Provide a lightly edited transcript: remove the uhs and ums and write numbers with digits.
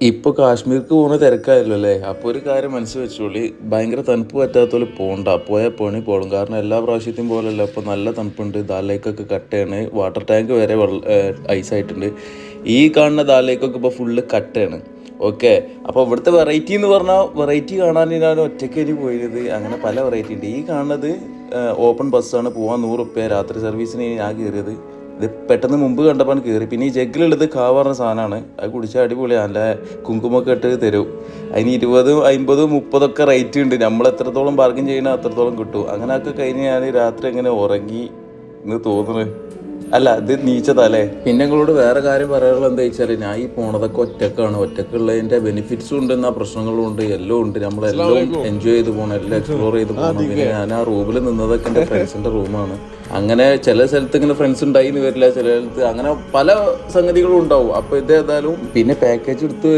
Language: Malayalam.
ഇപ്പോൾ കാശ്മീർക്ക് പോകുന്ന തിരക്കായല്ലോ അല്ലേ? അപ്പോൾ ഒരു കാര്യം മനസ്സിൽ വെച്ചോളി, ഭയങ്കര തണുപ്പ് പറ്റാത്തോല് പോണ്ട. പോയാൽ പണി പോളും. കാരണം എല്ലാ പ്രാവശ്യത്തെയും പോലെയല്ല, ഇപ്പോൾ നല്ല തണുപ്പുണ്ട്. ദാൽ ലേക്കൊക്കെ കട്ടയാണ്. വാട്ടർ ടാങ്ക് വരെ ഐസായിട്ടുണ്ട്. ഈ കാണുന്ന ദാൽ ലേക്കൊക്കെ ഇപ്പോൾ ഫുള്ള് കട്ടയാണ്. ഓക്കെ, അപ്പോൾ ഇവിടുത്തെ വെറൈറ്റി എന്ന് പറഞ്ഞാൽ വെറൈറ്റി കാണാൻ ഞാൻ ഒറ്റയ്ക്ക് പോയത്. അങ്ങനെ പല വെറൈറ്റി ഉണ്ട്. ഈ കാണുന്നത് ഓപ്പൺ ബസ്സാണ്. പോകാൻ 100 റുപ്യ. രാത്രി സർവീസിന് ഞാൻ കയറിയത്. ഇത് പെട്ടെന്ന് മുമ്പ് കണ്ടപ്പോൾ കയറി. പിന്നെ ഈ ജഗ്ഗിലുള്ളത് കാവ് പറഞ്ഞ സാധനമാണ്. അത് കുടിച്ചാൽ അടിപൊളിയാണ്. നല്ല കുങ്കുമൊക്കെ ഇട്ട് തരും. അതിന് 20, 50, 30 റേറ്റ് ഉണ്ട്. നമ്മൾ എത്രത്തോളം ബാർഗിൻ ചെയ്യണോ അത്രത്തോളം കിട്ടും. അങ്ങനെയൊക്കെ കഴിഞ്ഞ് ഞാൻ രാത്രി എങ്ങനെ ഉറങ്ങി എന്ന് തോന്നുന്നു. അല്ല, ഇത് നീച്ചതല്ലേ. പിന്നെ നിങ്ങളോട് വേറെ കാര്യം പറയാനുള്ളത് എന്താ വെച്ചാൽ, ഞാൻ ഈ പോണതൊക്കെ ഒറ്റക്കാണ്. ഒറ്റക്കുള്ളതിൻ്റെ ബെനിഫിറ്റ്സും ഉണ്ട്, എന്നാൽ പ്രശ്നങ്ങളും ഉണ്ട്. എല്ലാം ഉണ്ട്. നമ്മളെല്ലാം എൻജോയ് ചെയ്ത് പോകണം, എല്ലാം എക്സ്പ്ലോർ ചെയ്ത് പോകണം. പിന്നെ ഞാൻ ആ റൂമിൽ നിന്നതൊക്കെ എൻ്റെ ഫ്രണ്ട്സിൻ്റെ റൂമാണ്. അങ്ങനെ ചില സ്ഥലത്ത് ഇങ്ങനെ ഫ്രണ്ട്സ് ഉണ്ടായിന്ന് വരില്ല, ചില സ്ഥലത്ത് അങ്ങനെ പല സംഗതികളും ഉണ്ടാവും. അപ്പോൾ ഇത് ഏതായാലും പിന്നെ പാക്കേജ് എടുത്ത്